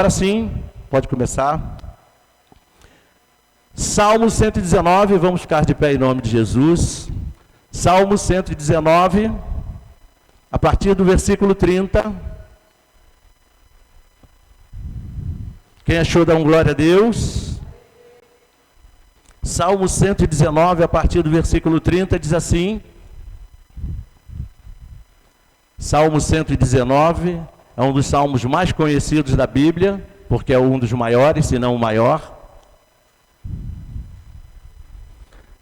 Agora sim, pode começar. Salmo 119, vamos ficar de pé em nome de Jesus. Salmo 119, a partir do versículo 30. Quem achou, dá um glória a Deus. Salmo 119, a partir do versículo 30, diz assim. Salmo 119 é um dos salmos mais conhecidos da Bíblia, porque é um dos maiores, se não o maior.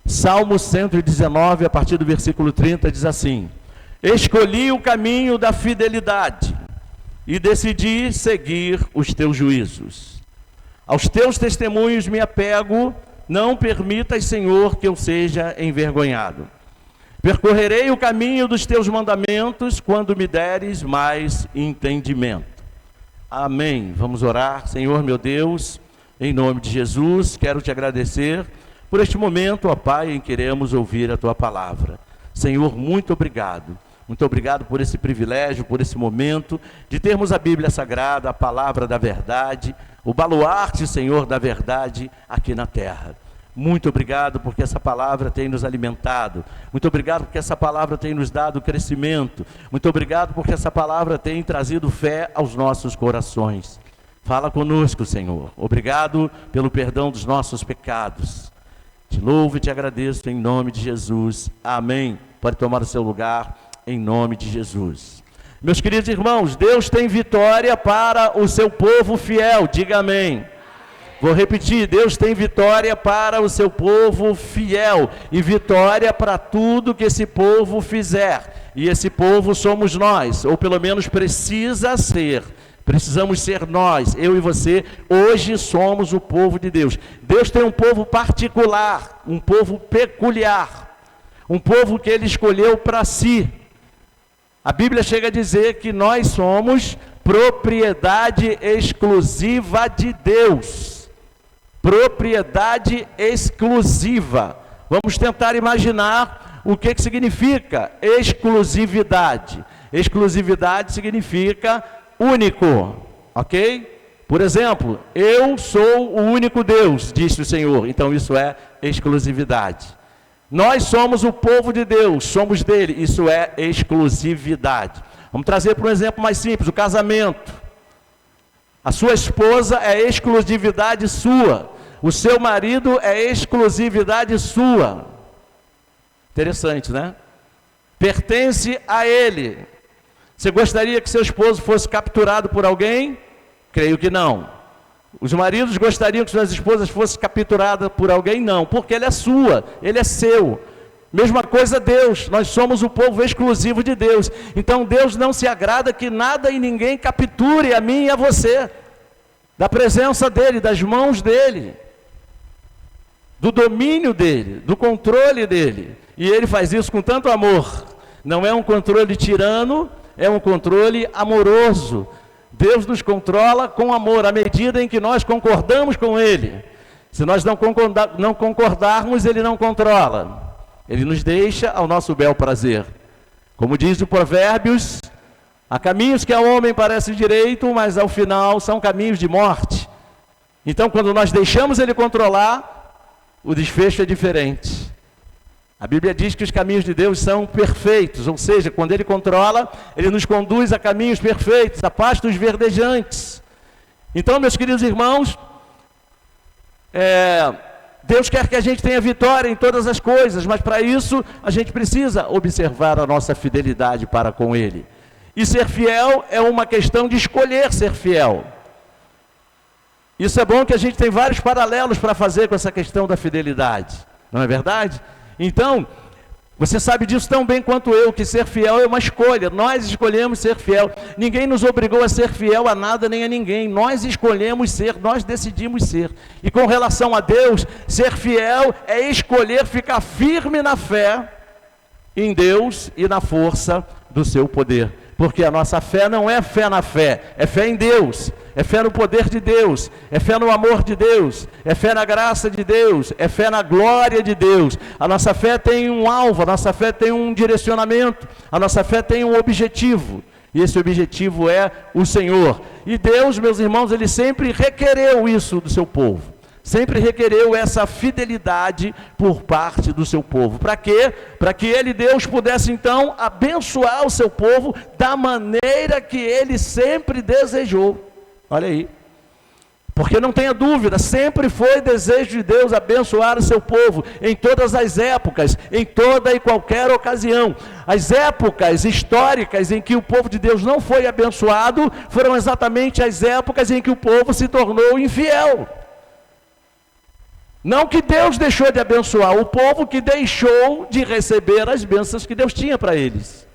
Salmo 119, a partir do versículo 30, diz assim: escolhi o caminho da fidelidade e decidi seguir os teus juízos. Aos teus testemunhos me apego, não permitas, Senhor, que eu seja envergonhado. Percorrerei o caminho dos teus mandamentos quando me deres mais entendimento. Amém. Vamos orar. Senhor meu Deus, em nome de Jesus, quero te agradecer por este momento, ó Pai, em que queremos ouvir a tua palavra. Senhor, muito obrigado. Muito obrigado por esse privilégio, por esse momento de termos a Bíblia Sagrada, a palavra da verdade, o baluarte, Senhor, da verdade aqui na terra. Muito obrigado porque essa palavra tem nos alimentado. Muito obrigado porque essa palavra tem nos dado crescimento. Muito obrigado porque essa palavra tem trazido fé aos nossos corações. Fala conosco, Senhor. Obrigado pelo perdão dos nossos pecados. Te louvo e te agradeço em nome de Jesus. Amém. Pode tomar o seu lugar em nome de Jesus. Meus queridos irmãos, Deus tem vitória para o seu povo fiel. Diga amém. Vou repetir, Deus tem vitória para o seu povo fiel e vitória para tudo que esse povo fizer. E esse povo somos nós, ou pelo menos precisa ser. Precisamos ser nós, eu e você, hoje somos o povo de Deus. Deus tem um povo particular, um povo peculiar, um povo que Ele escolheu para si. A Bíblia chega a dizer que nós somos propriedade exclusiva de Deus. Propriedade exclusiva. Vamos tentar imaginar o que significa exclusividade. Exclusividade significa único, ok? Por exemplo, eu sou o único Deus, disse o Senhor. Então isso é exclusividade. Nós somos o povo de Deus, somos dele, isso é exclusividade. Vamos trazer para um exemplo mais simples, o casamento. A sua esposa é exclusividade sua. O seu marido é exclusividade sua. Interessante, né? Pertence a ele. Você gostaria que seu esposo fosse capturado por alguém? Creio que não. Os maridos gostariam que suas esposas fossem capturadas por alguém? Não, porque ele é sua, ele é seu. Mesma coisa Deus, nós somos o povo exclusivo de Deus. Então Deus não se agrada que nada e ninguém capture a mim e a você, da presença dEle, das mãos dEle, do domínio dEle, do controle dEle. E Ele faz isso com tanto amor. Não é um controle tirano, é um controle amoroso. Deus nos controla com amor, à medida em que nós concordamos com Ele. Se nós não concordarmos, Ele não controla. Ele nos deixa ao nosso bel prazer. Como diz o Provérbios, há caminhos que ao homem parecem direito, mas ao final são caminhos de morte. Então, quando nós deixamos Ele controlar, o desfecho é diferente. A Bíblia diz que os caminhos de Deus são perfeitos, ou seja, quando Ele controla, Ele nos conduz a caminhos perfeitos, a pastos verdejantes. Então, meus queridos irmãos, Deus quer que a gente tenha vitória em todas as coisas, mas para isso a gente precisa observar a nossa fidelidade para com Ele. E ser fiel é uma questão de escolher ser fiel. Isso é bom que a gente tem vários paralelos para fazer com essa questão da fidelidade, não é verdade? Então, você sabe disso tão bem quanto eu, que ser fiel é uma escolha. Nós escolhemos ser fiel. Ninguém nos obrigou a ser fiel a nada nem a ninguém. Nós escolhemos ser, nós decidimos ser. E com relação a Deus, ser fiel é escolher ficar firme na fé em Deus e na força do seu poder. Porque a nossa fé não é fé na fé, é fé em Deus, é fé no poder de Deus, é fé no amor de Deus, é fé na graça de Deus, é fé na glória de Deus. A nossa fé tem um alvo, a nossa fé tem um direcionamento, a nossa fé tem um objetivo. E esse objetivo é o Senhor. E Deus, meus irmãos, Ele sempre requereu isso do seu povo. Sempre requereu essa fidelidade por parte do seu povo. Para quê? Para que Ele, Deus, pudesse então abençoar o seu povo da maneira que Ele sempre desejou. Olha aí. Porque não tenha dúvida, sempre foi desejo de Deus abençoar o seu povo, em todas as épocas, em toda e qualquer ocasião. As épocas históricas em que o povo de Deus não foi abençoado, foram exatamente as épocas em que o povo se tornou infiel. Não que Deus deixou de abençoar, o povo que deixou de receber as bênçãos que Deus tinha para eles.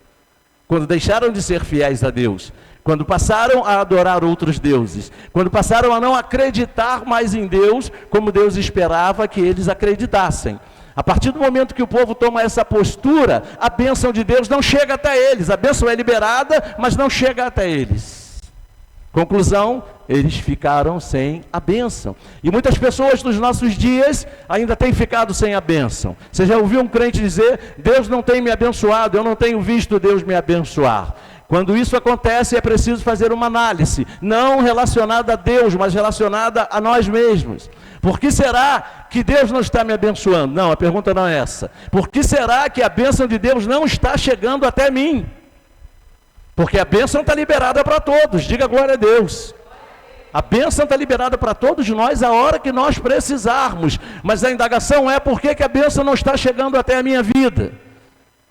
Quando deixaram de ser fiéis a Deus. Quando passaram a adorar outros deuses, quando passaram a não acreditar mais em Deus, como Deus esperava que eles acreditassem. A partir do momento que o povo toma essa postura, a bênção de Deus não chega até eles, a bênção é liberada, mas não chega até eles. Conclusão, eles ficaram sem a bênção. E muitas pessoas nos nossos dias ainda têm ficado sem a bênção. Você já ouviu um crente dizer, Deus não tem me abençoado, eu não tenho visto Deus me abençoar. Quando isso acontece, é preciso fazer uma análise, não relacionada a Deus, mas relacionada a nós mesmos. Por que será que Deus não está me abençoando? Não, a pergunta não é essa. Por que será que a bênção de Deus não está chegando até mim? Porque a bênção está liberada para todos, diga glória a Deus. A bênção está liberada para todos nós a hora que nós precisarmos. Mas a indagação é, por que a bênção não está chegando até a minha vida?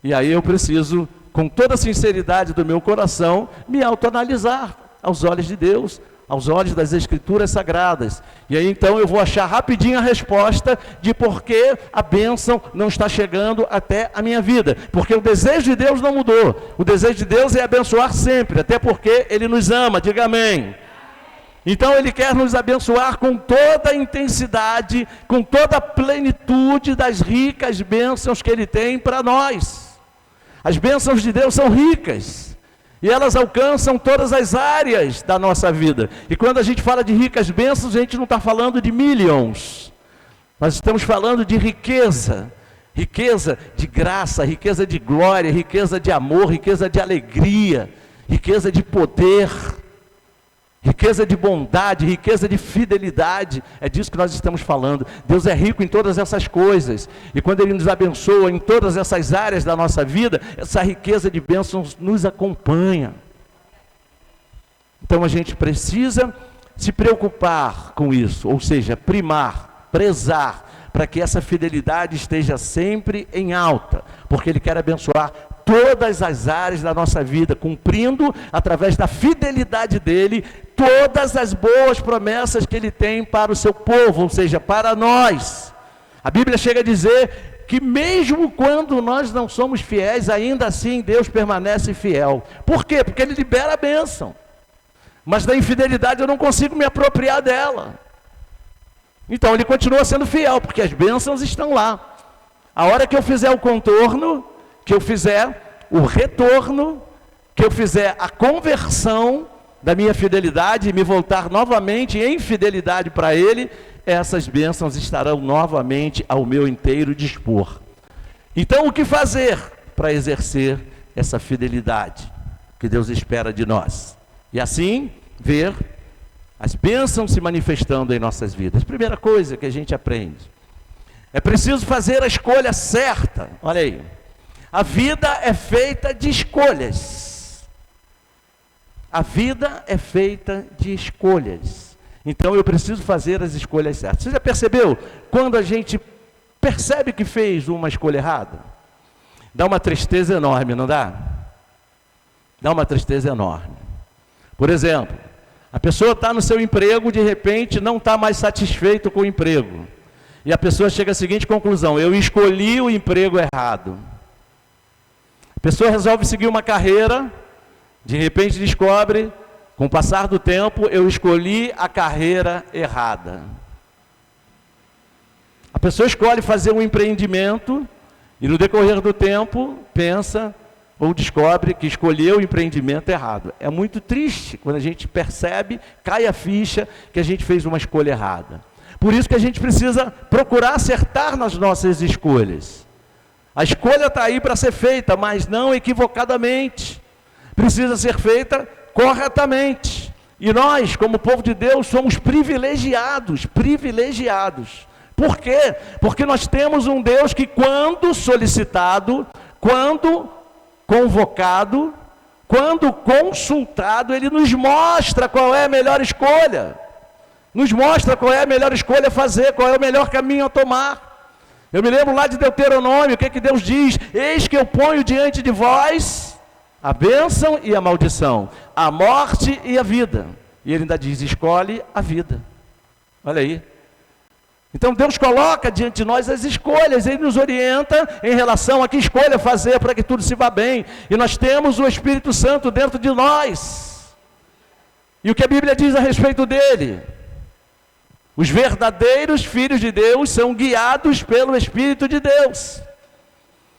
E aí eu preciso, com toda a sinceridade do meu coração, me autoanalisar aos olhos de Deus, aos olhos das Escrituras Sagradas. E aí então eu vou achar rapidinho a resposta de por que a bênção não está chegando até a minha vida. Porque o desejo de Deus não mudou. O desejo de Deus é abençoar sempre, até porque Ele nos ama, diga amém. Então Ele quer nos abençoar com toda a intensidade, com toda a plenitude das ricas bênçãos que Ele tem para nós. As bênçãos de Deus são ricas, e elas alcançam todas as áreas da nossa vida. E quando a gente fala de ricas bênçãos, a gente não está falando de millions, nós estamos falando de riqueza, riqueza de graça, riqueza de glória, riqueza de amor, riqueza de alegria, riqueza de poder, riqueza de bondade, riqueza de fidelidade. É disso que nós estamos falando. Deus é rico em todas essas coisas, e quando Ele nos abençoa em todas essas áreas da nossa vida, essa riqueza de bênçãos nos acompanha. Então a gente precisa se preocupar com isso, ou seja, primar, prezar, para que essa fidelidade esteja sempre em alta, porque Ele quer abençoar todas as áreas da nossa vida, cumprindo, através da fidelidade dEle, todas as boas promessas que Ele tem para o seu povo, ou seja, para nós. A Bíblia chega a dizer que mesmo quando nós não somos fiéis, ainda assim Deus permanece fiel. Por quê? Porque Ele libera a bênção, mas da infidelidade eu não consigo me apropriar dela. Então Ele continua sendo fiel, porque as bênçãos estão lá. A hora que eu fizer o contorno, que eu fizer o retorno, que eu fizer a conversão da minha fidelidade e me voltar novamente em fidelidade para Ele, essas bênçãos estarão novamente ao meu inteiro dispor. Então o que fazer para exercer essa fidelidade que Deus espera de nós? E assim ver as bênçãos se manifestando em nossas vidas. Primeira coisa que a gente aprende, é preciso fazer a escolha certa. Olha aí, a vida é feita de escolhas. A vida é feita de escolhas. Então eu preciso fazer as escolhas certas. Você já percebeu? Quando a gente percebe que fez uma escolha errada, dá uma tristeza enorme, não dá? Dá uma tristeza enorme. Por exemplo, a pessoa está no seu emprego, de repente não está mais satisfeito com o emprego. E a pessoa chega à seguinte conclusão: eu escolhi o emprego errado. A pessoa resolve seguir uma carreira, de repente descobre, com o passar do tempo, eu escolhi a carreira errada. A pessoa escolhe fazer um empreendimento, e no decorrer do tempo, pensa ou descobre que escolheu o empreendimento errado. É muito triste quando a gente percebe, cai a ficha, que a gente fez uma escolha errada. Por isso que a gente precisa procurar acertar nas nossas escolhas. A escolha está aí para ser feita, mas não equivocadamente. precisa ser feita corretamente. E nós, como povo de Deus, somos privilegiados. Por quê? Porque nós temos um Deus que, quando solicitado, quando convocado, quando consultado, Ele nos mostra qual é a melhor escolha. Nos mostra qual é a melhor escolha a fazer, qual é o melhor caminho a tomar. Eu me lembro lá de Deuteronômio, o que Deus diz? Eis que eu ponho diante de vós a bênção e a maldição, a morte e a vida. E Ele ainda diz, escolhe a vida. Olha aí. Então Deus coloca diante de nós as escolhas, Ele nos orienta em relação a que escolha fazer para que tudo se vá bem. E nós temos o Espírito Santo dentro de nós. E o que a Bíblia diz a respeito dele? Os verdadeiros filhos de Deus são guiados pelo Espírito de Deus.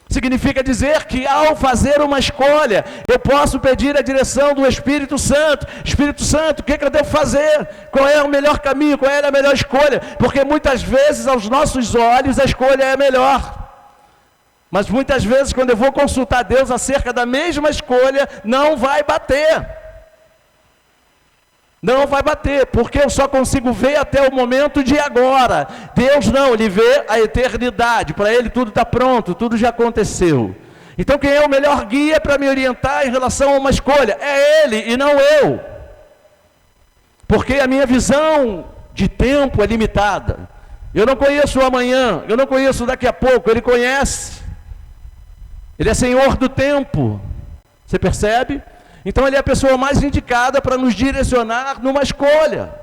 Significa dizer que ao fazer uma escolha, eu posso pedir a direção do Espírito Santo. Espírito Santo, o que eu devo fazer? Qual é o melhor caminho? Qual é a melhor escolha? Porque muitas vezes, aos nossos olhos, a escolha é melhor. Mas muitas vezes, quando eu vou consultar Deus acerca da mesma escolha, não vai bater. Não vai bater, porque eu só consigo ver até o momento de agora. Deus não, Ele vê a eternidade. Para Ele tudo está pronto, tudo já aconteceu. Então quem é o melhor guia para me orientar em relação a uma escolha? É Ele e não eu. Porque a minha visão de tempo é limitada. Eu não conheço o amanhã, eu não conheço daqui a pouco, Ele conhece. Ele é Senhor do tempo. Você percebe? Então Ele é a pessoa mais indicada para nos direcionar numa escolha.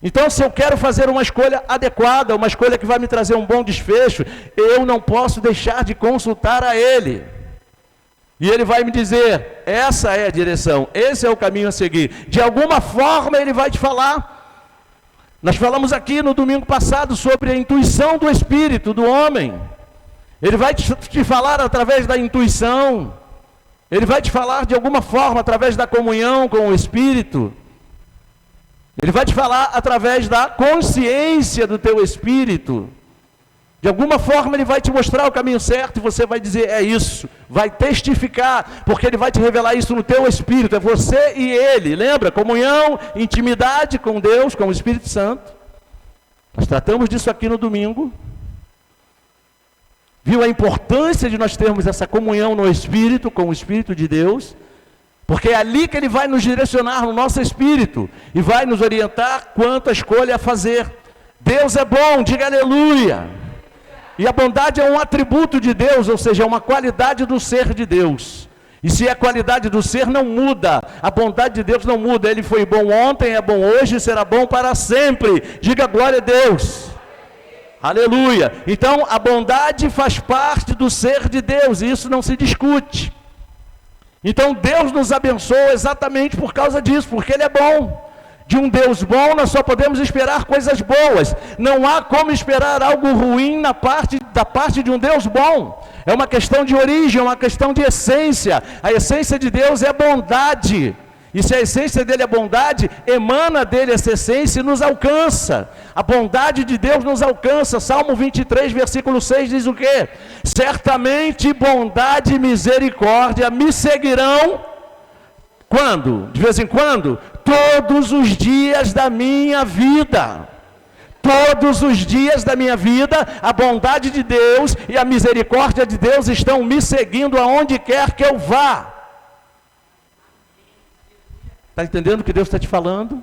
Então, se eu quero fazer uma escolha adequada, uma escolha que vai me trazer um bom desfecho, eu não posso deixar de consultar a Ele. E Ele vai me dizer, essa é a direção, esse é o caminho a seguir. De alguma forma Ele vai te falar. Nós falamos aqui no domingo passado sobre a intuição do Espírito, do homem. Ele vai te falar através da intuição. Ele vai te falar de alguma forma através da comunhão com o Espírito. Ele vai te falar através da consciência do teu Espírito. De alguma forma Ele vai te mostrar o caminho certo e você vai dizer, é isso. Vai testificar, porque Ele vai te revelar isso no teu Espírito. É você e Ele. Lembra? Comunhão, intimidade com Deus, com o Espírito Santo. Nós tratamos disso aqui no domingo. Viu a importância de nós termos essa comunhão no Espírito, com o Espírito de Deus? Porque é ali que Ele vai nos direcionar no nosso espírito e vai nos orientar quanto a escolha a fazer. Deus é bom, diga aleluia. E a bondade é um atributo de Deus, ou seja, é uma qualidade do ser de Deus. E se é qualidade do ser, não muda. A bondade de Deus não muda. Ele foi bom ontem, é bom hoje e será bom para sempre. Diga glória a Deus. Aleluia. Então, a bondade faz parte do ser de Deus, e isso não se discute. Então, Deus nos abençoa exatamente por causa disso, porque Ele é bom. De um Deus bom, nós só podemos esperar coisas boas. Não há como esperar algo ruim da parte de um Deus bom. É uma questão de origem, é uma questão de essência. A essência de Deus é bondade. E se a essência dele é bondade, emana dele essa essência e nos alcança. A bondade de Deus nos alcança. Salmo 23, versículo 6 diz o quê? Certamente bondade e misericórdia me seguirão. Quando? De vez em quando? Todos os dias da minha vida. Todos os dias da minha vida, a bondade de Deus e a misericórdia de Deus estão me seguindo aonde quer que eu vá. Está entendendo o que Deus está te falando?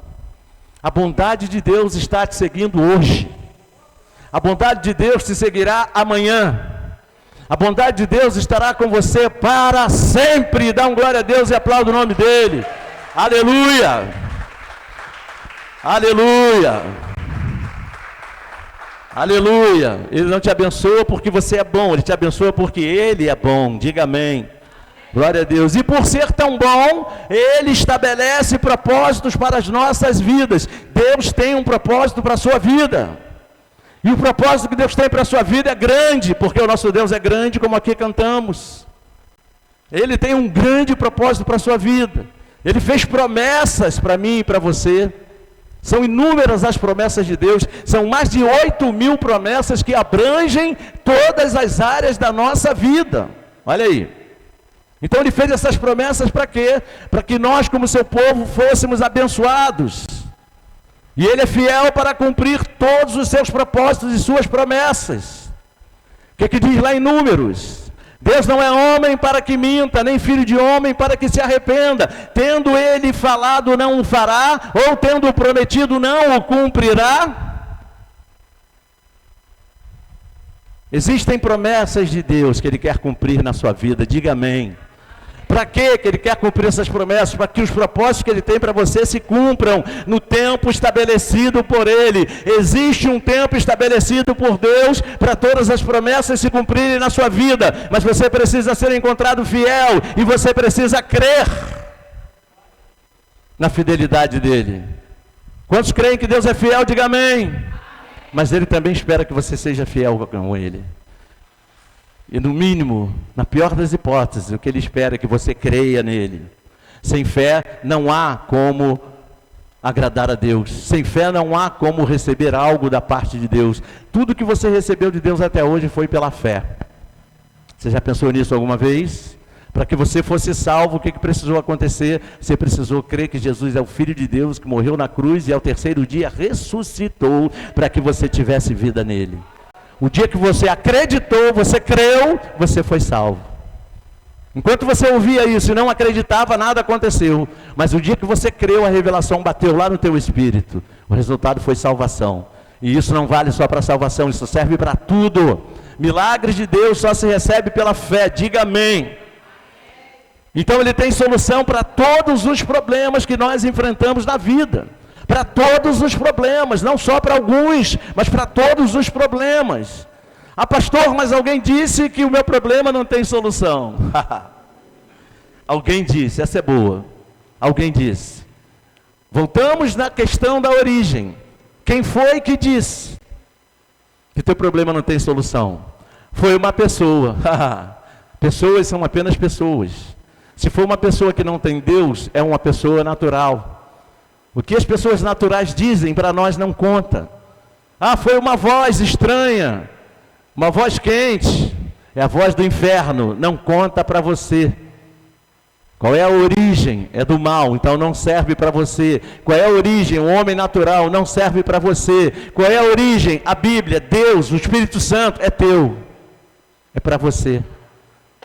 A bondade de Deus está te seguindo hoje. A bondade de Deus te seguirá amanhã. A bondade de Deus estará com você para sempre. Dá um glória a Deus e aplauda o nome dEle. Aleluia! Aleluia! Aleluia! Ele não te abençoa porque você é bom, Ele te abençoa porque Ele é bom. Diga amém. Glória a Deus. E por ser tão bom, Ele estabelece propósitos para as nossas vidas. Deus tem um propósito para a sua vida. E o propósito que Deus tem para a sua vida é grande, porque o nosso Deus é grande, como aqui cantamos. Ele tem um grande propósito para a sua vida. Ele fez promessas para mim e para você. São inúmeras as promessas de Deus. São mais de 8.000 promessas que abrangem todas as áreas da nossa vida. Olha aí. Então ele fez essas promessas para quê? Para que nós, como seu povo, fôssemos abençoados. E ele é fiel para cumprir todos os seus propósitos e suas promessas. O que diz lá em Números? Deus não é homem para que minta, nem filho de homem para que se arrependa. Tendo ele falado, não o fará, ou tendo prometido, não o cumprirá. Existem promessas de Deus que ele quer cumprir na sua vida, diga amém. Para que ele quer cumprir essas promessas? Para que os propósitos que ele tem para você se cumpram no tempo estabelecido por ele. Existe um tempo estabelecido por Deus para todas as promessas se cumprirem na sua vida, mas você precisa ser encontrado fiel e você precisa crer na fidelidade dele. Quantos creem que Deus é fiel? Diga amém. Mas ele também espera que você seja fiel com ele. E no mínimo, na pior das hipóteses, o que ele espera é que você creia nele. Sem fé não há como agradar a Deus. Sem fé não há como receber algo da parte de Deus. Tudo que você recebeu de Deus até hoje foi pela fé. Você já pensou nisso alguma vez? Para que você fosse salvo, o que precisou acontecer? Você precisou crer que Jesus é o Filho de Deus, que morreu na cruz e ao terceiro dia ressuscitou para que você tivesse vida nele. O dia que você acreditou, você creu, você foi salvo. Enquanto você ouvia isso e não acreditava, nada aconteceu. Mas o dia que você creu, a revelação bateu lá no teu espírito. O resultado foi salvação. E isso não vale só para salvação, isso serve para tudo. Milagres de Deus só se recebe pela fé, diga amém. Então ele tem solução para todos os problemas que nós enfrentamos na vida. Para todos os problemas, não só para alguns, mas para todos os problemas. Ah, pastor, mas alguém disse que o meu problema não tem solução. Alguém disse, essa é boa. Alguém disse. Voltamos na questão da origem. Quem foi que disse que teu problema não tem solução? Foi uma pessoa. Pessoas são apenas pessoas. Se for uma pessoa que não tem Deus, é uma pessoa natural. O que as pessoas naturais dizem para nós não conta. Ah, foi uma voz estranha, uma voz quente, é a voz do inferno, não conta para você. Qual é a origem? É do mal, então não serve para você. Qual é a origem? O homem natural não serve para você. Qual é a origem? A Bíblia, Deus, o Espírito Santo é teu, é para você.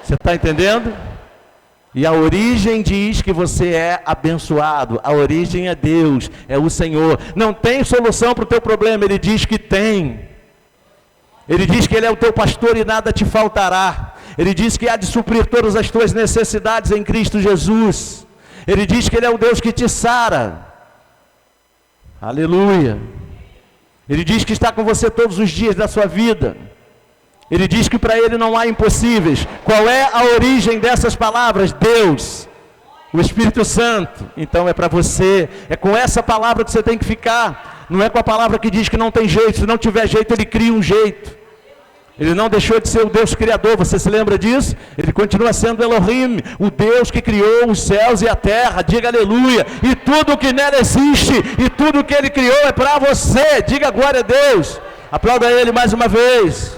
Você está entendendo? E a origem diz que você é abençoado. A origem é Deus, é o Senhor. Não tem solução para o teu problema, Ele diz que tem. Ele diz que Ele é o teu pastor e nada te faltará. Ele diz que há de suprir todas as tuas necessidades em Cristo Jesus. Ele diz que Ele é o Deus que te sara. Aleluia. Ele diz que está com você todos os dias da sua vida. Ele diz que para Ele não há impossíveis. Qual é a origem dessas palavras? Deus, o Espírito Santo. Então é para você, é com essa palavra que você tem que ficar. Não é com a palavra que diz que não tem jeito. Se não tiver jeito, Ele cria um jeito. Ele não deixou de ser o Deus criador, você se lembra disso? Ele continua sendo Elohim, o Deus que criou os céus e a terra, diga aleluia. E tudo que nela existe, e tudo que Ele criou é para você, diga glória a Deus. Aplauda Ele mais uma vez.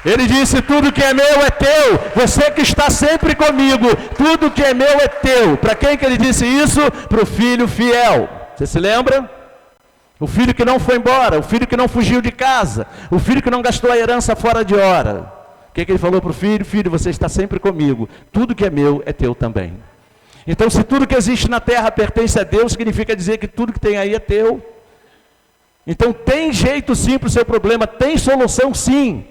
Ele disse, tudo que é meu é teu, você que está sempre comigo, tudo que é meu é teu. Para quem que Ele disse isso? Para o filho fiel. Você se lembra? O filho que não foi embora, o filho que não fugiu de casa, o filho que não gastou a herança fora de hora. O que Ele falou para o filho? Filho, você está sempre comigo, tudo que é meu é teu também. Então, se tudo que existe na terra pertence a Deus, significa dizer que tudo que tem aí é teu. Então, tem jeito sim para o seu problema, tem solução sim.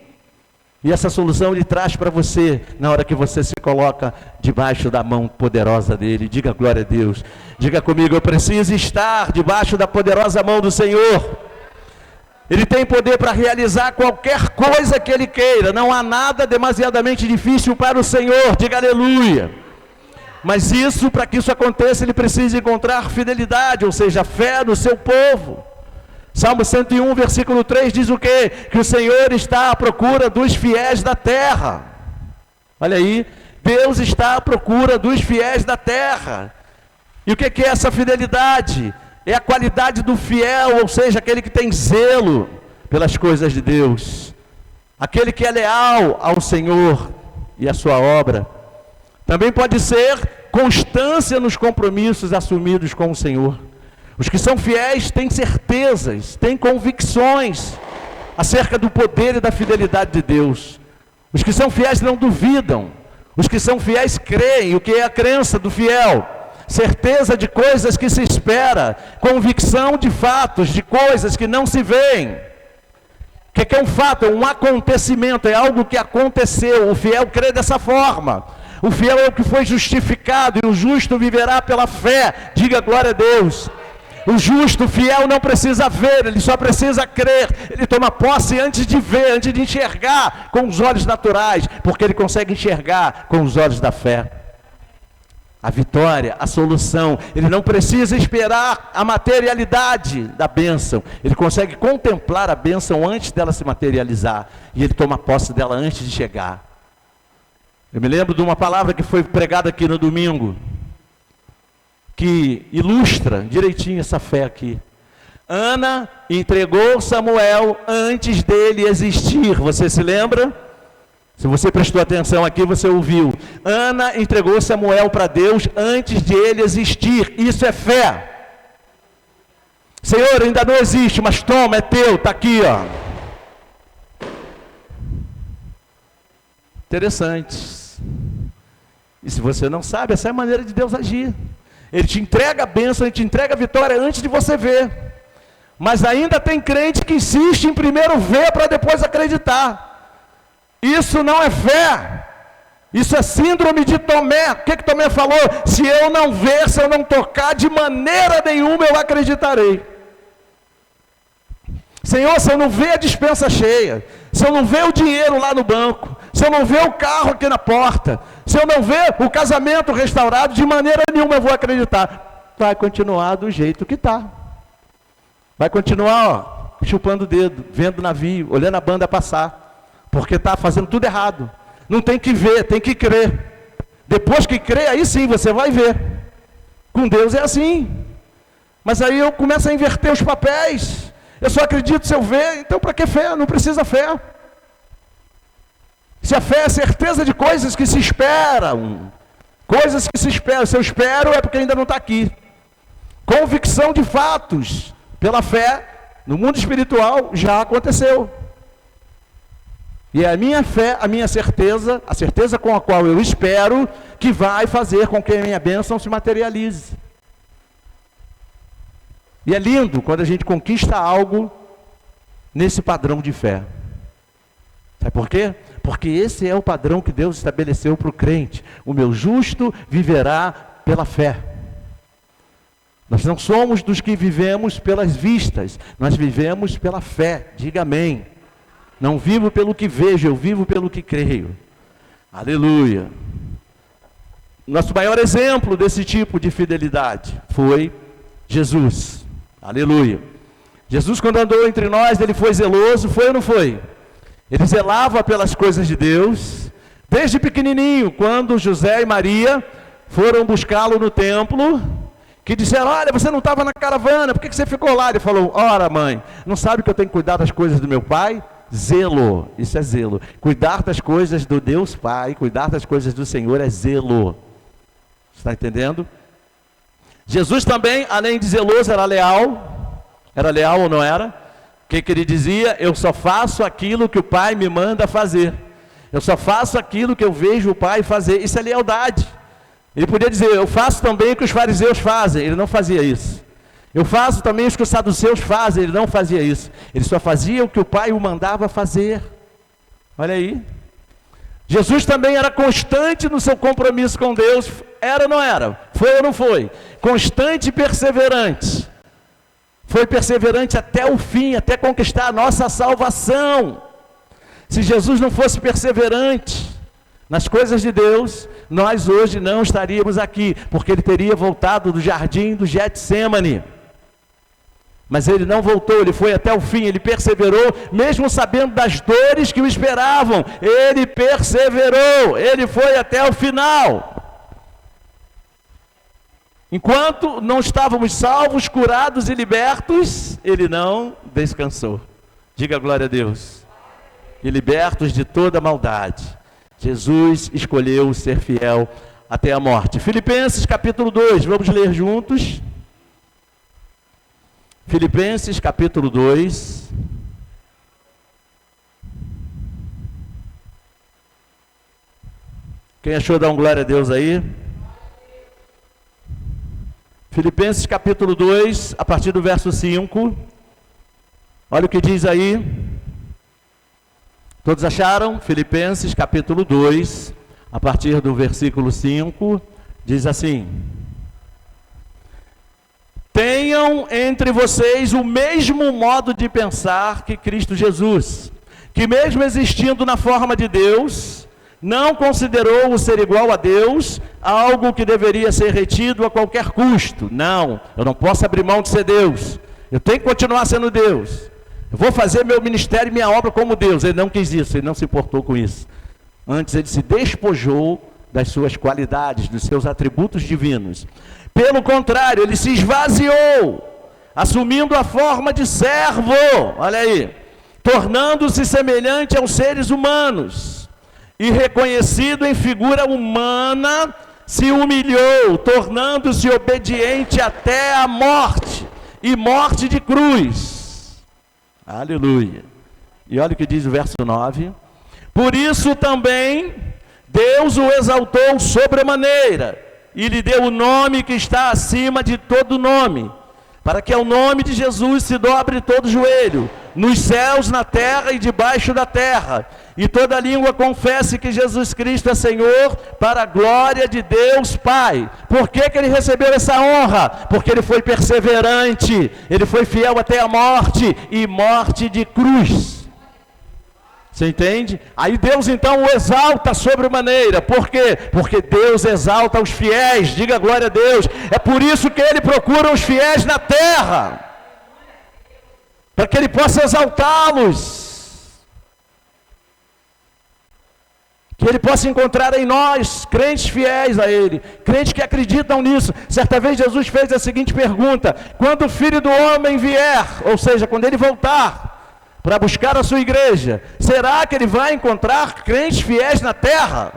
E essa solução Ele traz para você, na hora que você se coloca debaixo da mão poderosa dEle. Diga glória a Deus. Diga comigo, eu preciso estar debaixo da poderosa mão do Senhor. Ele tem poder para realizar qualquer coisa que Ele queira. Não há nada demasiadamente difícil para o Senhor. Diga aleluia. Mas isso, para que isso aconteça, Ele precisa encontrar fidelidade, ou seja, fé no seu povo. Salmo 101, versículo 3 diz o quê? Que o Senhor está à procura dos fiéis da terra. Olha aí, Deus está à procura dos fiéis da terra. E o que é essa fidelidade? É a qualidade do fiel, ou seja, aquele que tem zelo pelas coisas de Deus. Aquele que é leal ao Senhor e à sua obra. Também pode ser constância nos compromissos assumidos com o Senhor. Os que são fiéis têm certezas, têm convicções acerca do poder e da fidelidade de Deus. Os que são fiéis não duvidam. Os que são fiéis creem. O que é a crença do fiel? Certeza de coisas que se espera, convicção de fatos, de coisas que não se veem. O que é um fato? É um acontecimento, é algo que aconteceu. O fiel crê dessa forma. O fiel é o que foi justificado, e o justo viverá pela fé. Diga glória a Deus. O justo, o fiel, não precisa ver, ele só precisa crer. Ele toma posse antes de ver, antes de enxergar com os olhos naturais, porque ele consegue enxergar com os olhos da fé. A vitória, a solução, ele não precisa esperar a materialidade da bênção, ele consegue contemplar a bênção antes dela se materializar, e ele toma posse dela antes de chegar. Eu me lembro de uma palavra que foi pregada aqui no domingo, que ilustra direitinho essa fé aqui. Ana entregou Samuel antes dele existir, você se lembra? Se você prestou atenção aqui, você ouviu. Ana entregou Samuel para Deus antes de ele existir. Isso é fé. Senhor, ainda não existe, mas toma, é teu, está aqui, ó. Interessante. E se você não sabe, essa é a maneira de Deus agir. Ele te entrega a bênção, ele te entrega a vitória antes de você ver. Mas ainda tem crente que insiste em primeiro ver para depois acreditar. Isso não é fé. Isso é síndrome de Tomé. O que Tomé falou? Se eu não ver, se eu não tocar, de maneira nenhuma eu acreditarei. Senhor, se eu não ver a despensa cheia, se eu não ver o dinheiro lá no banco, se eu não ver o carro aqui na porta, se eu não ver o casamento restaurado, de maneira nenhuma eu vou acreditar. Vai continuar do jeito que está. Vai continuar, ó, chupando o dedo, vendo o navio, olhando a banda passar. Porque está fazendo tudo errado. Não tem que ver, tem que crer. Depois que crer, aí sim você vai ver. Com Deus é assim. Mas aí eu começo a inverter os papéis. Eu só acredito se eu ver, então para que fé? Não precisa fé. Se a fé é certeza de coisas que se esperam. Coisas que se esperam. Se eu espero é porque ainda não está aqui. Convicção de fatos. Pela fé, no mundo espiritual, já aconteceu. E é a minha fé, a minha certeza, a certeza com a qual eu espero, que vai fazer com que a minha bênção se materialize. E é lindo quando a gente conquista algo nesse padrão de fé. Sabe por quê? Porque esse é o padrão que Deus estabeleceu para o crente. O meu justo viverá pela fé. Nós não somos dos que vivemos pelas vistas, nós vivemos pela fé. Diga amém. Não vivo pelo que vejo, eu vivo pelo que creio. Aleluia. Nosso maior exemplo desse tipo de fidelidade foi Jesus. Aleluia. Jesus, quando andou entre nós, ele foi zeloso, foi ou não foi? Ele zelava pelas coisas de Deus. Desde pequenininho, quando José e Maria foram buscá-lo no templo, que disseram, olha, você não estava na caravana, por que você ficou lá? Ele falou, ora mãe, não sabe que eu tenho que cuidar das coisas do meu pai? Zelo, isso é zelo. Cuidar das coisas do Deus Pai, cuidar das coisas do Senhor é zelo. Está entendendo? Jesus também, além de zeloso, era leal. Era leal ou não era? O que ele dizia? Eu só faço aquilo que o Pai me manda fazer. Eu só faço aquilo que eu vejo o Pai fazer. Isso é lealdade. Ele podia dizer, eu faço também o que os fariseus fazem. Ele não fazia isso. Eu faço também o que os saduceus fazem. Ele não fazia isso. Ele só fazia o que o Pai o mandava fazer. Olha aí. Jesus também era constante no seu compromisso com Deus. Era ou não era? Foi ou não foi? Constante e perseverante. Foi perseverante até o fim, até conquistar a nossa salvação. Se Jesus não fosse perseverante nas coisas de Deus, nós hoje não estaríamos aqui, porque ele teria voltado do jardim do Getsêmani. Mas ele não voltou, ele foi até o fim, ele perseverou, mesmo sabendo das dores que o esperavam, ele perseverou, ele foi até o final. Enquanto não estávamos salvos, curados e libertos, ele não descansou. Diga glória a Deus. E libertos de toda maldade. Jesus escolheu ser fiel até a morte. Filipenses capítulo 2, vamos ler juntos. Filipenses capítulo 2. Quem achou, dá um glória a Deus aí. Filipenses capítulo 2, a partir do verso 5. Olha o que diz aí. Todos acharam? Filipenses capítulo 2, a partir do versículo 5, diz assim: tenham entre vocês o mesmo modo de pensar que Cristo Jesus, que mesmo existindo na forma de Deus, não considerou o ser igual a Deus algo que deveria ser retido a qualquer custo. Não, eu não posso abrir mão de ser Deus, eu tenho que continuar sendo Deus. Eu vou fazer meu ministério e minha obra como Deus. Ele não quis isso, ele não se importou com isso. Antes ele se despojou das suas qualidades, dos seus atributos divinos. Pelo contrário, ele se esvaziou, assumindo a forma de servo, olha aí, tornando-se semelhante aos seres humanos, e reconhecido em figura humana, se humilhou, tornando-se obediente até a morte, e morte de cruz. Aleluia. E olha o que diz o verso 9. Por isso também Deus o exaltou sobremaneira, e lhe deu o nome que está acima de todo nome, para que ao nome de Jesus se dobre todo joelho, nos céus, na terra e debaixo da terra, e toda língua confesse que Jesus Cristo é Senhor, para a glória de Deus Pai. Por que ele recebeu essa honra? Porque ele foi perseverante, ele foi fiel até a morte, e morte de cruz. Você entende? Aí Deus então o exalta sobremaneira. Por quê? Porque Deus exalta os fiéis. Diga glória a Deus. É por isso que ele procura os fiéis na terra, para que ele possa exaltá-los, que ele possa encontrar em nós crentes fiéis a ele, crentes que acreditam nisso. Certa vez Jesus fez a seguinte pergunta: quando o Filho do Homem vier, ou seja, quando ele voltar para buscar a sua igreja, será que ele vai encontrar crentes fiéis na terra?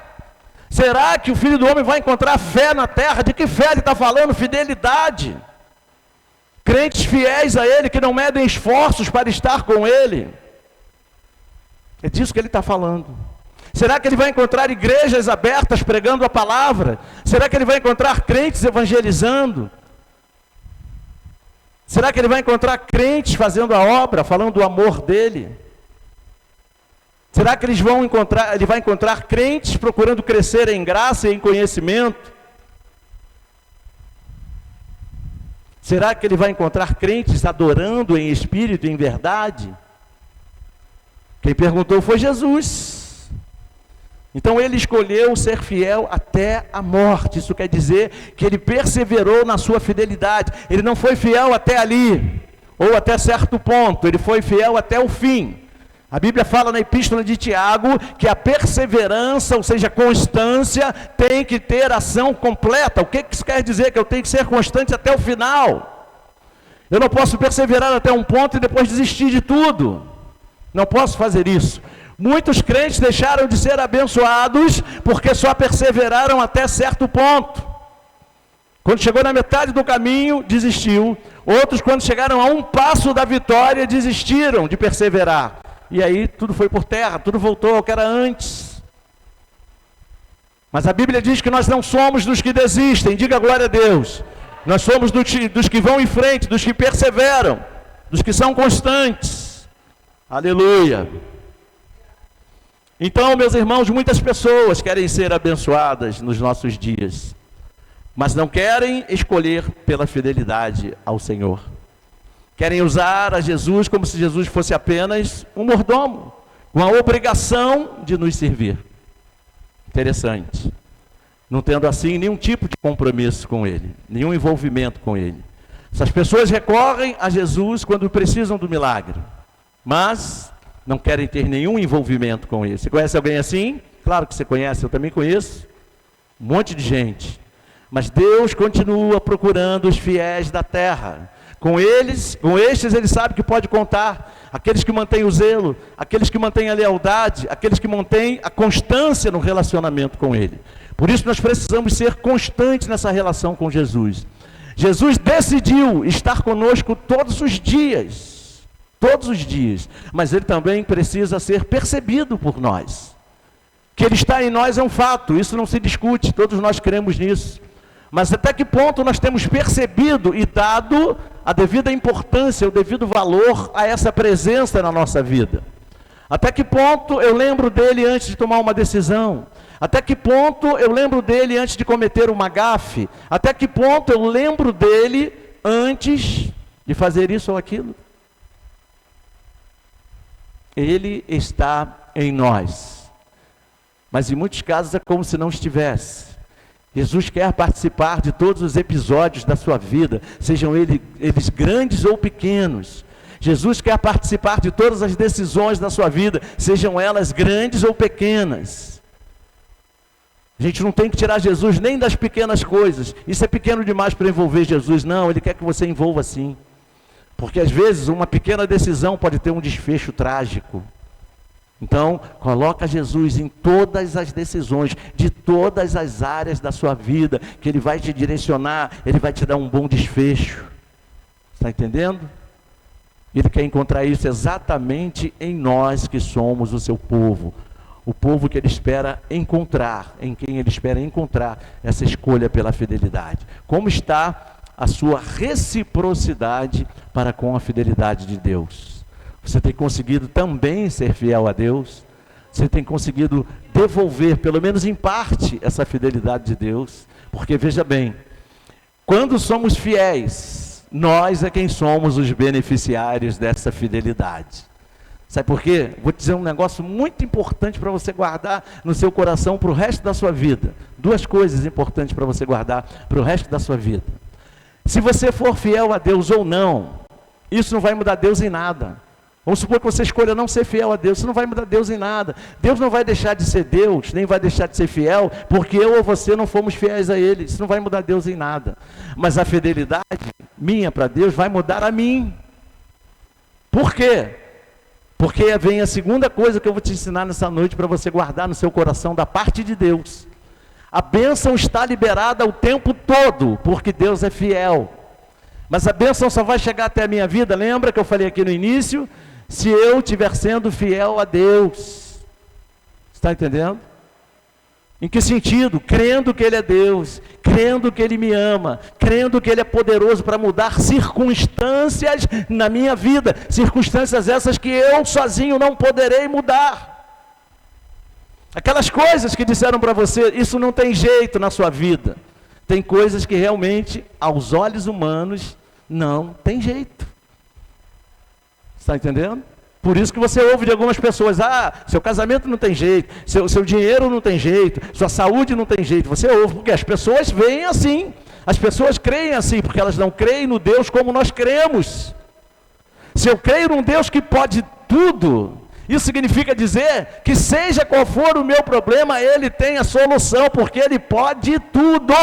Será que o Filho do Homem vai encontrar fé na terra? De que fé ele está falando? Fidelidade. Crentes fiéis a ele, que não medem esforços para estar com ele. É disso que ele está falando. Será que ele vai encontrar igrejas abertas pregando a palavra? Será que ele vai encontrar crentes evangelizando? Será que ele vai encontrar crentes fazendo a obra, falando do amor dele? Será que ele vai encontrar crentes procurando crescer em graça e em conhecimento? Será que ele vai encontrar crentes adorando em espírito e em verdade? Quem perguntou foi Jesus. Então ele escolheu ser fiel até a morte. Isso quer dizer que ele perseverou na sua fidelidade. Ele não foi fiel até ali, ou até certo ponto. Ele foi fiel até o fim. A Bíblia fala na epístola de Tiago que a perseverança, ou seja, a constância, tem que ter ação completa. O que isso quer dizer? Que eu tenho que ser constante até o final. Eu não posso perseverar até um ponto e depois desistir de tudo. Não posso fazer isso. Muitos crentes deixaram de ser abençoados porque só perseveraram até certo ponto. Quando chegou na metade do caminho, desistiu. Outros, quando chegaram a um passo da vitória, desistiram de perseverar. E aí tudo foi por terra, tudo voltou ao que era antes. Mas a Bíblia diz que nós não somos dos que desistem. Diga glória a Deus. Nós somos dos que vão em frente, dos que perseveram, dos que são constantes. Aleluia. Então, meus irmãos, muitas pessoas querem ser abençoadas nos nossos dias, mas não querem escolher pela fidelidade ao Senhor. Querem usar a Jesus como se Jesus fosse apenas um mordomo, com a obrigação de nos servir. Interessante. Não tendo assim nenhum tipo de compromisso com Ele, nenhum envolvimento com Ele. Essas pessoas recorrem a Jesus quando precisam do milagre, mas não querem ter nenhum envolvimento com Ele. Você conhece alguém assim? Claro que você conhece, eu também conheço. Um monte de gente. Mas Deus continua procurando os fiéis da terra. Com estes ele sabe que pode contar. Aqueles que mantêm o zelo, aqueles que mantêm a lealdade, aqueles que mantêm a constância no relacionamento com ele. Por isso nós precisamos ser constantes nessa relação com Jesus. Jesus decidiu estar conosco todos os dias, mas ele também precisa ser percebido por nós. Que ele está em nós é um fato, isso não se discute, todos nós cremos nisso. Mas até que ponto nós temos percebido e dado a devida importância, o devido valor a essa presença na nossa vida? Até que ponto eu lembro dele antes de tomar uma decisão? Até que ponto eu lembro dele antes de cometer uma gafe? Até que ponto eu lembro dele antes de fazer isso ou aquilo? Ele está em nós, mas em muitos casos é como se não estivesse. Jesus quer participar de todos os episódios da sua vida, sejam eles grandes ou pequenos. Jesus quer participar de todas as decisões da sua vida, sejam elas grandes ou pequenas. A gente não tem que tirar Jesus nem das pequenas coisas. Isso é pequeno demais para envolver Jesus. Não, ele quer que você envolva sim. Porque às vezes uma pequena decisão pode ter um desfecho trágico. Então, coloca Jesus em todas as decisões, de todas as áreas da sua vida, que ele vai te direcionar, ele vai te dar um bom desfecho. Está entendendo? Ele quer encontrar isso exatamente em nós que somos o seu povo. O povo que ele espera encontrar, em quem ele espera encontrar essa escolha pela fidelidade. Como está a sua reciprocidade para com a fidelidade de Deus? Você tem conseguido também ser fiel a Deus? Você tem conseguido devolver, pelo menos em parte, essa fidelidade de Deus? Porque veja bem, quando somos fiéis, nós é quem somos os beneficiários dessa fidelidade. Sabe por quê? Vou te dizer um negócio muito importante para você guardar no seu coração para o resto da sua vida. Duas coisas importantes para você guardar para o resto da sua vida. Se você for fiel a Deus ou não, isso não vai mudar Deus em nada. Vamos supor que você escolha não ser fiel a Deus, isso não vai mudar Deus em nada. Deus não vai deixar de ser Deus, nem vai deixar de ser fiel, porque eu ou você não fomos fiéis a Ele. Isso não vai mudar Deus em nada. Mas a fidelidade minha para Deus vai mudar a mim. Por quê? Porque vem a segunda coisa que eu vou te ensinar nessa noite para você guardar no seu coração da parte de Deus. A bênção está liberada o tempo todo, porque Deus é fiel. Mas a bênção só vai chegar até a minha vida, lembra que eu falei aqui no início? Se eu estiver sendo fiel a Deus. Está entendendo? Em que sentido? Crendo que Ele é Deus, crendo que Ele me ama, crendo que Ele é poderoso para mudar circunstâncias na minha vida, circunstâncias essas que eu sozinho não poderei mudar. Aquelas coisas que disseram para você, isso não tem jeito na sua vida. Tem coisas que realmente, aos olhos humanos, não tem jeito. Está entendendo? Por isso que você ouve de algumas pessoas, seu casamento não tem jeito, seu dinheiro não tem jeito, sua saúde não tem jeito. Você ouve, porque as pessoas veem assim, as pessoas creem assim, porque elas não creem no Deus como nós cremos. Se eu creio num Deus que pode tudo, isso significa dizer que seja qual for o meu problema, Ele tem a solução, porque Ele pode tudo.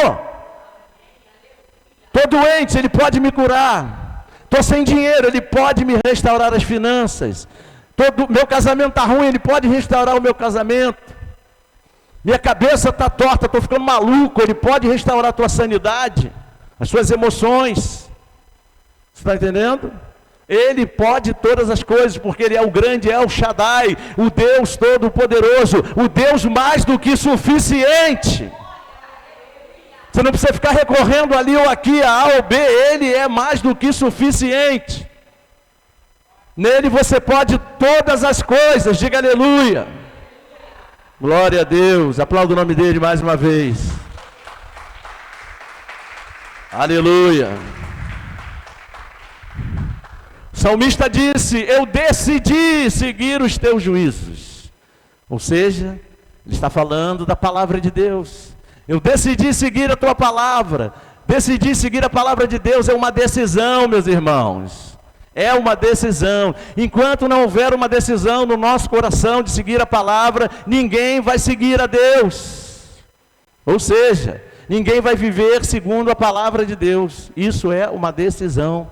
Estou doente, Ele pode me curar. Estou sem dinheiro, Ele pode me restaurar as finanças. Meu casamento está ruim, Ele pode restaurar o meu casamento. Minha cabeça está torta, estou ficando maluco, Ele pode restaurar a tua sanidade, as suas emoções. Você está entendendo? Ele pode todas as coisas, porque Ele é o grande El Shaddai, o Deus Todo-Poderoso, o Deus mais do que suficiente. Você não precisa ficar recorrendo ali ou aqui, a A ou B, Ele é mais do que suficiente. Nele você pode todas as coisas, diga aleluia. Glória a Deus, aplauda o nome dEle mais uma vez. Aleluia. O salmista disse, eu decidi seguir os teus juízos. Ou seja, ele está falando da palavra de Deus. Eu decidi seguir a tua palavra. Decidir seguir a palavra de Deus é uma decisão, meus irmãos. É uma decisão. Enquanto não houver uma decisão no nosso coração de seguir a palavra, ninguém vai seguir a Deus. Ou seja, ninguém vai viver segundo a palavra de Deus. Isso é uma decisão.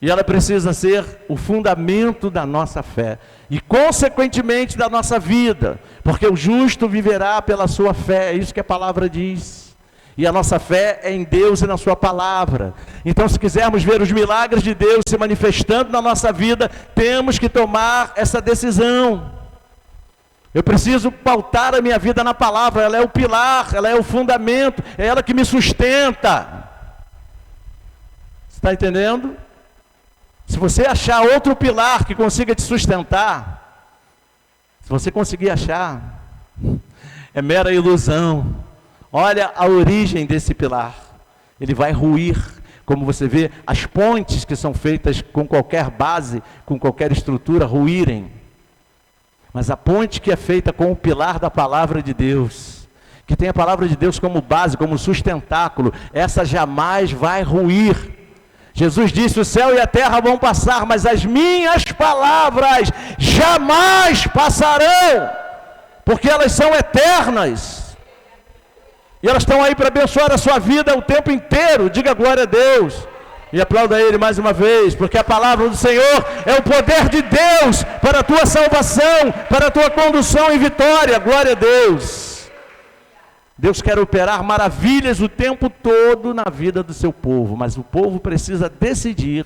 E ela precisa ser o fundamento da nossa fé. E consequentemente da nossa vida. Porque o justo viverá pela sua fé. É isso que a palavra diz. E a nossa fé é em Deus e na sua palavra. Então, se quisermos ver os milagres de Deus se manifestando na nossa vida, temos que tomar essa decisão. Eu preciso pautar a minha vida na palavra. Ela é o pilar, ela é o fundamento, é ela que me sustenta. Você está entendendo? Se você achar outro pilar que consiga te sustentar, se você conseguir achar, é mera ilusão. Olha a origem desse pilar. Ele vai ruir, como você vê, as pontes que são feitas com qualquer base, com qualquer estrutura, ruírem. Mas a ponte que é feita com o pilar da palavra de Deus, que tem a palavra de Deus como base, como sustentáculo, essa jamais vai ruir. Jesus disse: o céu e a terra vão passar, mas as minhas palavras jamais passarão, porque elas são eternas. E elas estão aí para abençoar a sua vida o tempo inteiro. Diga glória a Deus. E aplauda Ele mais uma vez, porque a palavra do Senhor é o poder de Deus para a tua salvação, para a tua condução e vitória. Glória a Deus. Deus quer operar maravilhas o tempo todo na vida do seu povo, mas o povo precisa decidir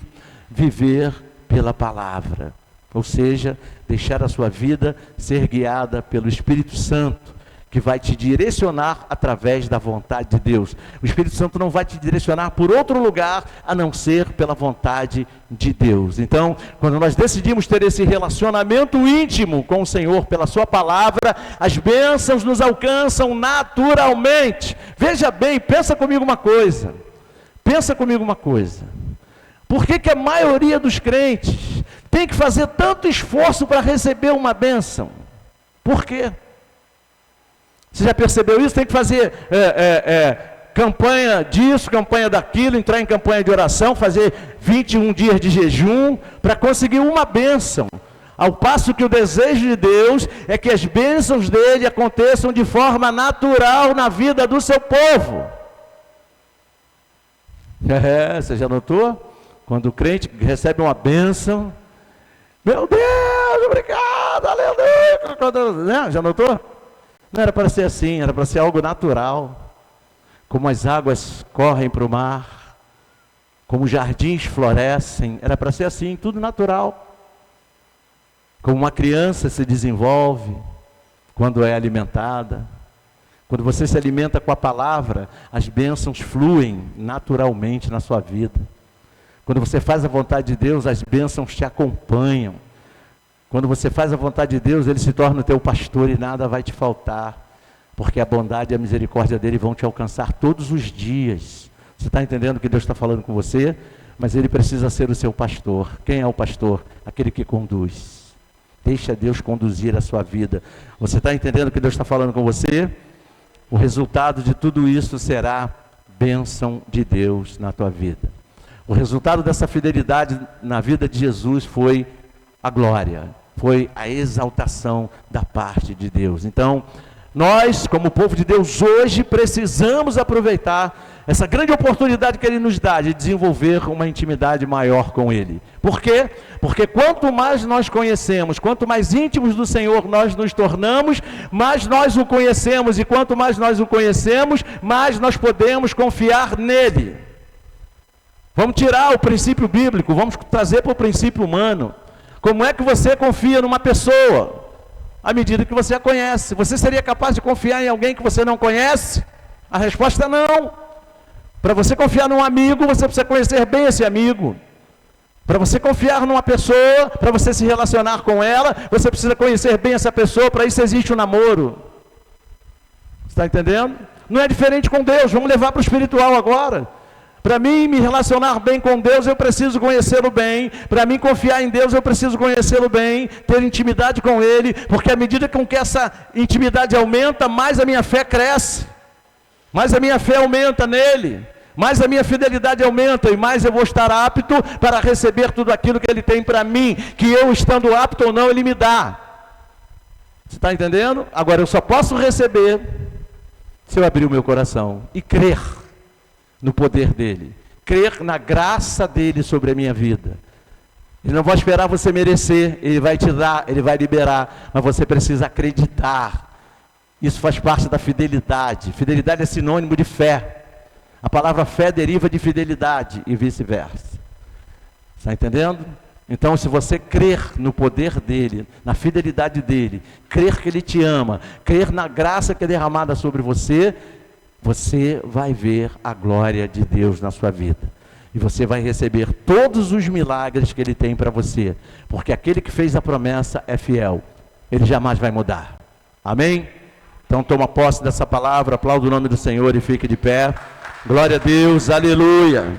viver pela palavra, ou seja, deixar a sua vida ser guiada pelo Espírito Santo, que vai te direcionar através da vontade de Deus. O Espírito Santo não vai te direcionar por outro lugar, a não ser pela vontade de Deus. Então, quando nós decidimos ter esse relacionamento íntimo com o Senhor, pela sua palavra, as bênçãos nos alcançam naturalmente. Veja bem, pensa comigo uma coisa. Por que a maioria dos crentes tem que fazer tanto esforço para receber uma bênção? Por quê? Você já percebeu isso? Tem que fazer campanha disso, campanha daquilo, entrar em campanha de oração, fazer 21 dias de jejum para conseguir uma bênção. Ao passo que o desejo de Deus é que as bênçãos dele aconteçam de forma natural na vida do seu povo. Você já notou? Quando o crente recebe uma bênção, meu Deus, obrigado, aleluia. Já notou? Não era para ser assim, era para ser algo natural. Como as águas correm para o mar, como jardins florescem, era para ser assim, tudo natural. Como uma criança se desenvolve quando é alimentada. Quando você se alimenta com a palavra, as bênçãos fluem naturalmente na sua vida. Quando você faz a vontade de Deus, as bênçãos te acompanham. Quando você faz a vontade de Deus, Ele se torna o teu pastor e nada vai te faltar. Porque a bondade e a misericórdia dEle vão te alcançar todos os dias. Você está entendendo que Deus está falando com você? Mas Ele precisa ser o seu pastor. Quem é o pastor? Aquele que conduz. Deixa Deus conduzir a sua vida. Você está entendendo que Deus está falando com você? O resultado de tudo isso será bênção de Deus na tua vida. O resultado dessa fidelidade na vida de Jesus foi a glória, foi a exaltação da parte de Deus. Então, nós, como povo de Deus, hoje precisamos aproveitar essa grande oportunidade que Ele nos dá de desenvolver uma intimidade maior com Ele. Por quê? Porque quanto mais nós conhecemos, quanto mais íntimos do Senhor nós nos tornamos, mais nós o conhecemos, e quanto mais nós o conhecemos, mais nós podemos confiar nele. Vamos tirar o princípio bíblico, vamos trazer para o princípio humano. Como é que você confia numa pessoa? À medida que você a conhece. Você seria capaz de confiar em alguém que você não conhece? A resposta é não. Para você confiar num amigo, você precisa conhecer bem esse amigo. Para você confiar numa pessoa, para você se relacionar com ela, você precisa conhecer bem essa pessoa, para isso existe o namoro. Você está entendendo? Não é diferente com Deus, vamos levar para o espiritual agora. Para mim me relacionar bem com Deus, eu preciso conhecê-lo bem. Para mim confiar em Deus, eu preciso conhecê-lo bem, ter intimidade com Ele, porque à medida com que essa intimidade aumenta, mais a minha fé cresce, mais a minha fé aumenta nele, mais a minha fidelidade aumenta, e mais eu vou estar apto para receber tudo aquilo que Ele tem para mim, que eu estando apto ou não, Ele me dá. Você está entendendo? Agora eu só posso receber se eu abrir o meu coração e crer no poder dele, crer na graça dele sobre a minha vida. Ele não vai esperar você merecer, ele vai te dar, ele vai liberar, mas você precisa acreditar. Isso faz parte da fidelidade. Fidelidade é sinônimo de fé. A palavra fé deriva de fidelidade e vice-versa. Está entendendo? Então, se você crer no poder dele, na fidelidade dele, crer que ele te ama, crer na graça que é derramada sobre você, você vai ver a glória de Deus na sua vida. E você vai receber todos os milagres que ele tem para você. Porque aquele que fez a promessa é fiel. Ele jamais vai mudar. Amém? Então toma posse dessa palavra, aplauda o nome do Senhor e fique de pé. Glória a Deus, aleluia.